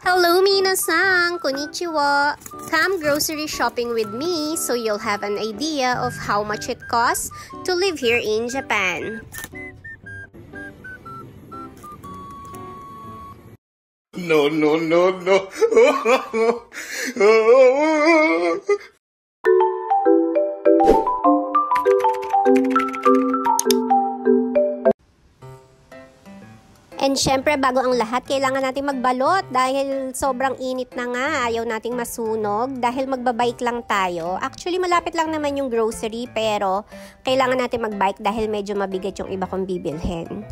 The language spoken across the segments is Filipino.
Hello minasan! Konnichiwa! Come grocery shopping with me so you'll have an idea of how much it costs to live here in Japan. No. And syempre, bago ang lahat, kailangan natin magbalot dahil sobrang init na nga. Ayaw nating masunog dahil magbabike lang tayo. Actually, malapit lang naman yung grocery pero kailangan natin magbike dahil medyo mabigat yung iba kong bibilhin.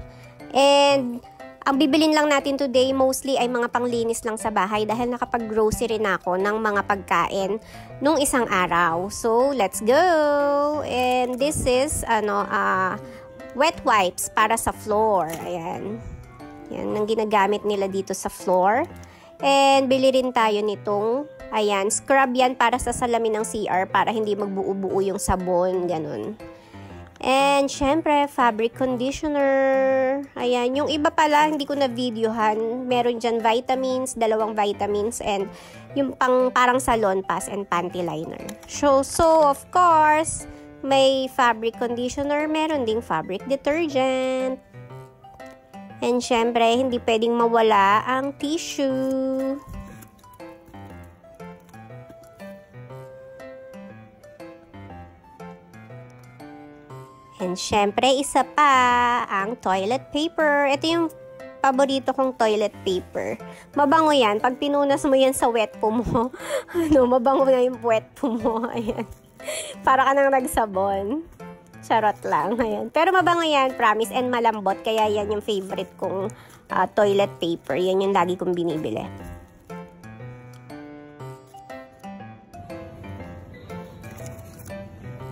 And ang bibilin lang natin today mostly ay mga panglinis lang sa bahay dahil nakapag-grocery na ako ng mga pagkain nung isang araw. So, let's go! And this is wet wipes para sa floor. Ayan. Yan, ang ginagamit nila dito sa floor. And bili rin tayo nitong, ayan, scrub yan para sa salamin ng CR para hindi magbuo-buo yung sabon, ganun. And syempre, fabric conditioner. Ayan, yung iba pala, hindi ko na-videohan. Meron dyan vitamins, 2 vitamins, and yung parang salon pass and panty liner. So of course, may fabric conditioner, meron ding fabric detergent. And syempre, hindi pwedeng mawala ang tissue. And syempre, isa pa ang toilet paper. Ito yung paborito kong toilet paper. Mabango yan. Pag pinunas mo yan sa wet po mo, mabango na yung wet po mo. Ayan. Para ka nang nagsabon. Charot lang. Ayan. Pero mabango yan, promise, and malambot. Kaya yan yung favorite kong toilet paper. Yan yung lagi kong binibili.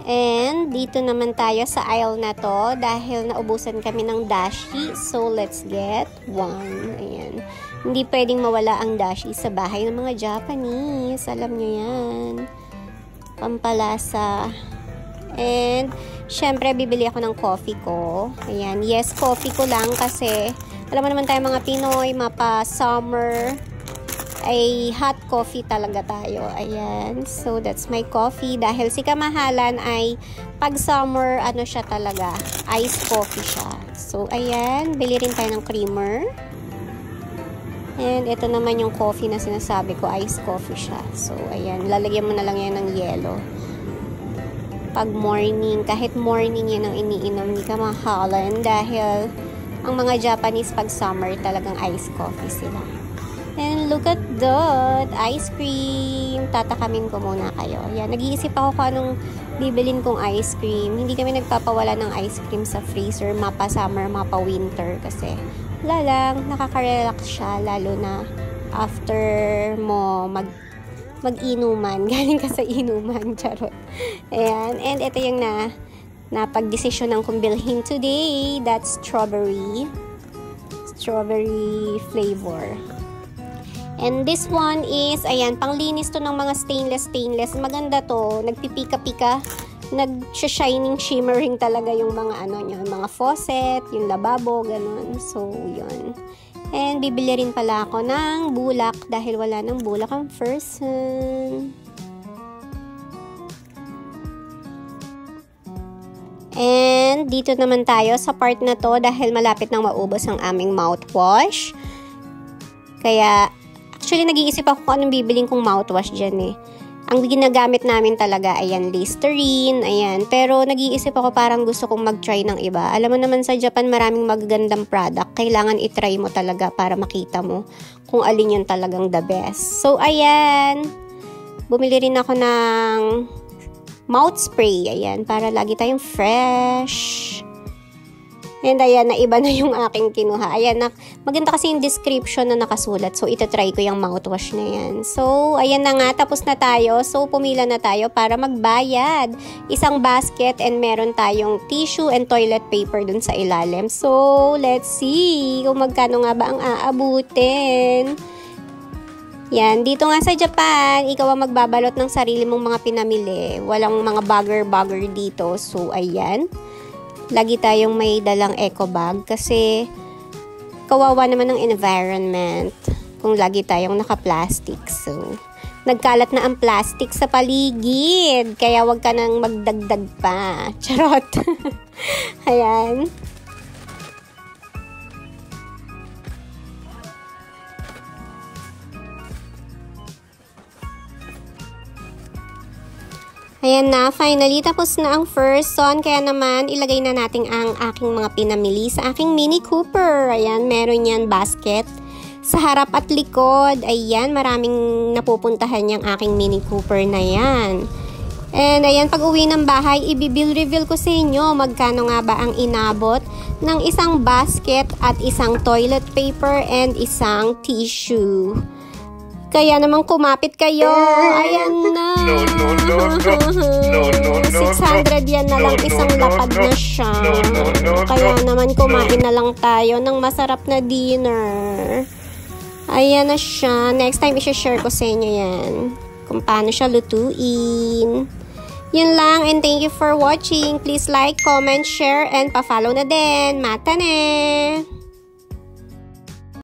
And dito naman tayo sa aisle na to dahil naubusan kami ng dashi. So, let's get one. Ayan. Hindi pwedeng mawala ang dashi sa bahay ng mga Japanese. Alam nyo yan. Pampalasa. And syempre, bibili ako ng coffee ko. Ayan. Yes, coffee ko lang kasi alam mo naman tayo mga Pinoy, mapa-summer ay hot coffee talaga tayo. Ayan. So, that's my coffee. Dahil si kamahalan ay pag summer, ano siya talaga, iced coffee siya. So, ayan. Bili rin tayo ng creamer. And ito naman yung coffee na sinasabi ko, iced coffee siya. So, ayan. Lalagyan mo na lang yan ng yelo. Pag morning, kahit morning yan ang iniinom ni kamahalan dahil ang mga Japanese pag summer talagang iced coffee sila. And look at that! Ice cream! Tatakamin ko muna kayo. Yan, nag-iisip ako kung anong bibilin kong ice cream. Hindi kami nagpapawala ng ice cream sa freezer, mapa summer, mapa winter kasi wala lang, nakaka-relax siya lalo na after mo mag-inuman. Galing ka sa inuman. Charot. Ayan. And ito yung napag-desisyon ng kong bilhin today. That's strawberry. Strawberry flavor. And this one is, ayan, panglinis to ng mga stainless. Maganda to. Nagpipika-pika. Nag-shining, shimmering talaga yung mga nyo, mga faucet, yung lababo, ganun. So, yun. And bibili rin pala ako ng bulak dahil wala ng bulak ang person. And dito naman tayo sa part na to dahil malapit nang maubos ang aming mouthwash. Kaya, actually nag-iisip ako kung anong bibiling kong mouthwash dyan eh. Ang ginagamit namin talaga, ayan, Listerine, ayan. Pero nag-iisip ako parang gusto kong mag-try ng iba. Alam mo naman sa Japan maraming magagandang product. Kailangan i-try mo talaga para makita mo kung alin yung talagang the best. So, ayan. Bumili rin ako ng mouth spray, ayan, para lagi tayong fresh. And ayan, naiba na yung aking kinuha. Ayan, maganda kasi yung description na nakasulat. So, itatry ko yung mouthwash na yan. So, ayan na nga, tapos na tayo. So, pumila na tayo para magbayad. Isang basket and meron tayong tissue and toilet paper dun sa ilalim. So, let's see kung magkano nga ba ang aabutin. Yan, dito nga sa Japan, ikaw ang magbabalot ng sarili mong mga pinamili. Walang mga bagger dito. So, ayan. Lagi tayong may dalang eco bag kasi kawawa naman ng environment. kung lagi tayong naka-plastic. So, nagkalat na ang plastic sa paligid. Kaya wag ka nang magdagdag pa. Charot. Ayan. Ayan na, finally, tapos na ang first son. Kaya naman, ilagay na natin ang aking mga pinamili sa aking Mini Cooper. Ayan, meron yan basket. Sa harap at likod, ayan, maraming napupuntahan yung aking Mini Cooper na yan. And ayan, pag uwi ng bahay, reveal ko sa inyo magkano nga ba ang inabot ng isang basket at isang toilet paper and isang tissue. Kaya naman kumapit kayo. Ayan na. 600 yan na lang, isang lapad na siya. Kaya naman kumain na lang tayo ng masarap na dinner. Ayan na siya. Next time, i-share ko sa inyo yan. Kung paano siya lutuin. Yun lang, and thank you for watching. Please like, comment, share, and pa-follow na din. Mata ne!